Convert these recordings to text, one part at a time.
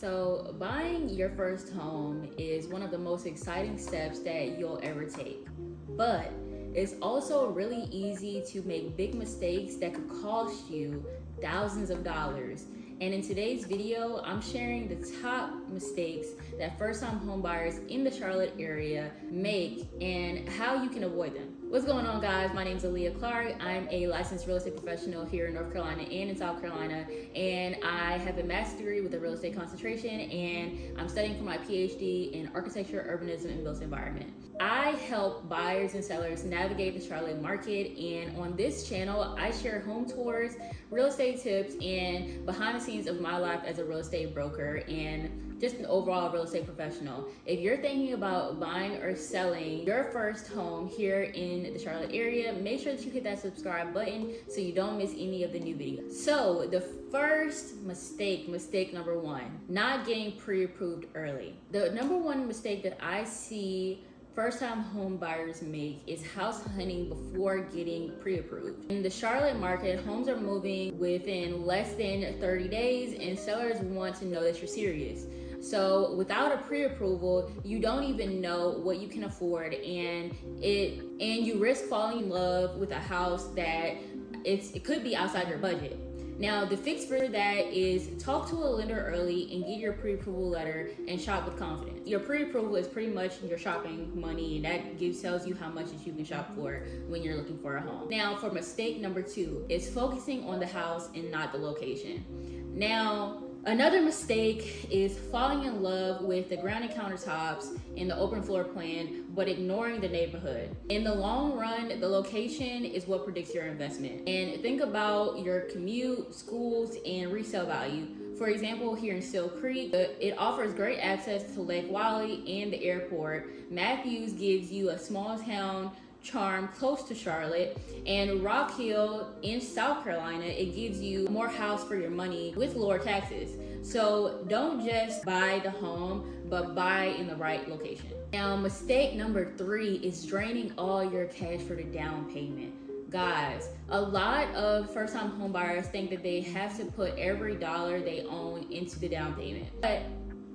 So buying your first home is one of the most exciting steps that you'll ever take. But it's also really easy to make big mistakes that could cost you thousands of dollars. And in today's video, I'm sharing the top mistakes that first-time homebuyers in the Charlotte area make and how you can avoid them. What's going on, guys? My name is Aaliyah Clark. I'm a licensed real estate professional here in North Carolina and in South Carolina, and I have a master's degree with a real estate concentration, and I'm studying for my PhD in architecture, urbanism, and built environment. I help buyers and sellers navigate the Charlotte market, and on this channel, I share home tours, real estate tips, and behind the scenes of my life as a real estate broker and just an overall real estate professional. If you're thinking about buying or selling your first home here in the Charlotte area, make sure that you hit that subscribe button so you don't miss any of the new videos. So the first mistake number one, not getting pre-approved early. The number one mistake that I see first-time home buyers make is house hunting before getting pre-approved. In the Charlotte market, homes are moving within less than 30 days and sellers want to know that you're serious. So without a pre-approval, you don't even know what you can afford, and you risk falling in love with a house that it could be outside your budget. Now, the fix for that is talk to a lender early and get your pre-approval letter and shop with confidence. Your pre-approval is pretty much your shopping money, and that tells you how much that you can shop for when you're looking for a home. Now, for mistake number two is focusing on the house and not the location. Now, another mistake is falling in love with the granite countertops and the open floor plan, but ignoring the neighborhood. In the long run, the location is what predicts your investment. And think about your commute, schools, and resale value. For example, here in Still Creek, it offers great access to Lake Wylie and the airport. Matthews gives you a small town charm close to Charlotte, and Rock Hill in South Carolina, it gives you more house for your money with lower taxes. So don't just buy the home, but buy in the right location. Now, mistake number three is draining all your cash for the down payment. Guys, a lot of first-time home buyers think that they have to put every dollar they own into the down payment. But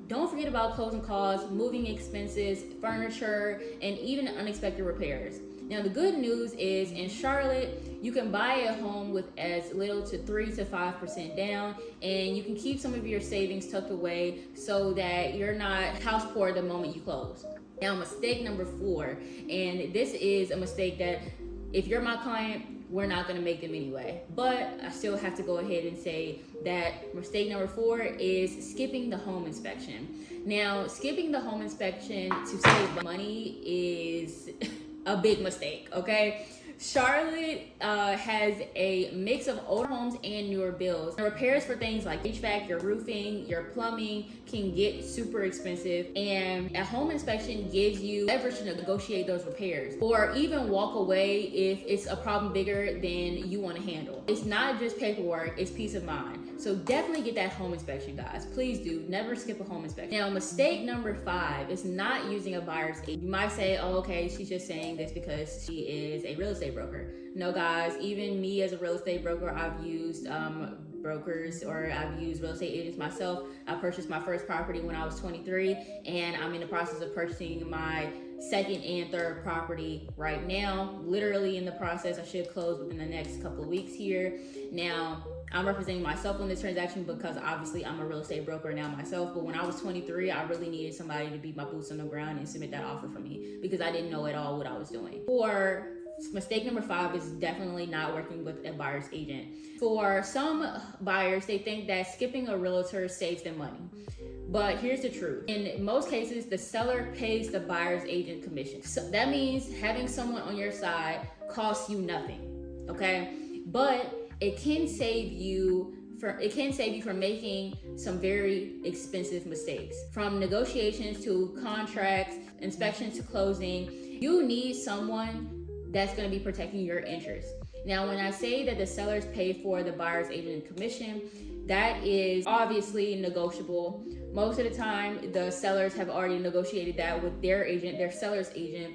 don't forget about closing costs, moving expenses, furniture, and even unexpected repairs. Now, the good news is in Charlotte, you can buy a home with as little to 3 to 5% down, and you can keep some of your savings tucked away so that you're not house poor the moment you close. Now, mistake number four, and this is a mistake that if you're my client, we're not gonna make them anyway. But I still have to go ahead and say that mistake number four is skipping the home inspection. Now, skipping the home inspection to save money is a big mistake, okay? Charlotte has a mix of older homes and newer builds. The repairs for things like HVAC, your roofing, your plumbing can get super expensive, and a home inspection gives you leverage to negotiate those repairs or even walk away if it's a problem bigger than you want to handle. It's not just paperwork, it's peace of mind. So definitely get that home inspection, guys. Please do. Never skip a home inspection. Now, mistake number five is not using a buyer's agent. You might say, oh, okay, she's just saying this because she is a real estate broker. No, guys, even me as a real estate broker, I've used brokers, or I've used real estate agents myself. I purchased my first property when I was 23, and I'm in the process of purchasing my second and third property right now. Literally in the process. I should close within the next couple of weeks here. Now, I'm representing myself on this transaction because obviously I'm a real estate broker now myself, but when I was 23, I really needed somebody to be my boots on the ground and submit that offer for me because I didn't know at all what I was doing. For mistake number five is definitely not working with a buyer's agent. For some buyers, they think that skipping a realtor saves them money. But here's the truth. In most cases, the seller pays the buyer's agent commission. So that means having someone on your side costs you nothing, okay? But it can save you from making some very expensive mistakes. From negotiations to contracts, inspections to closing, you need someone that's going to be protecting your interests. Now, when I say that the sellers pay for the buyer's agent commission, that is obviously negotiable. Most of the time, the sellers have already negotiated that with their agent, their seller's agent,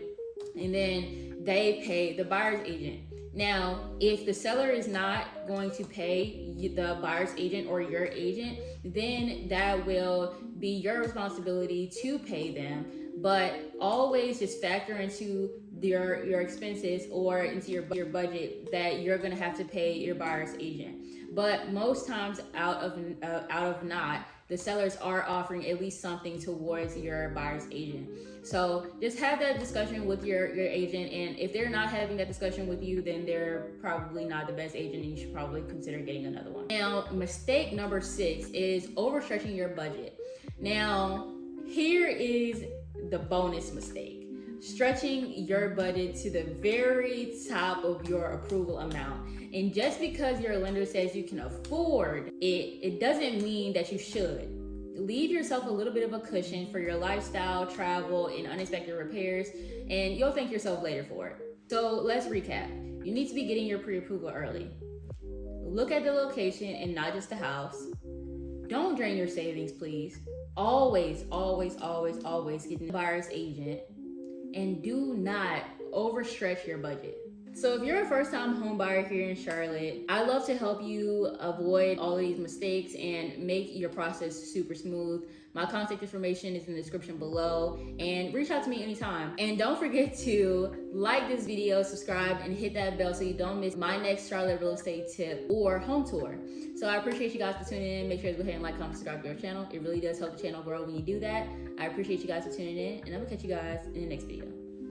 and then they pay the buyer's agent. Now, if the seller is not going to pay the buyer's agent or your agent, then that will be your responsibility to pay them. But always just factor into your expenses or into your budget that you're going to have to pay your buyer's agent. But most times, out of not, the sellers are offering at least something towards your buyer's agent. So just have that discussion with your agent, and if they're not having that discussion with you, then they're probably not the best agent, and you should probably consider getting another one. Now, mistake number 6 is overstretching your budget. Now, here is the bonus mistake. Stretching your budget to the very top of your approval amount. And just because your lender says you can afford it, it doesn't mean that you should. Leave yourself a little bit of a cushion for your lifestyle, travel, and unexpected repairs, and you'll thank yourself later for it. So let's recap. You need to be getting your pre-approval early. Look at the location and not just the house. Don't drain your savings, please. Always, always, always, always get the buyer's agent. And do not overstretch your budget. So if you're a first-time home buyer here in Charlotte, I love to help you avoid all of these mistakes and make your process super smooth. My contact information is in the description below, and reach out to me anytime. And don't forget to like this video, subscribe, and hit that bell so you don't miss my next Charlotte real estate tip or home tour. So I appreciate you guys for tuning in. Make sure to go ahead and like, comment, subscribe to our channel. It really does help the channel grow when you do that. I appreciate you guys for tuning in, and I'm gonna catch you guys in the next video.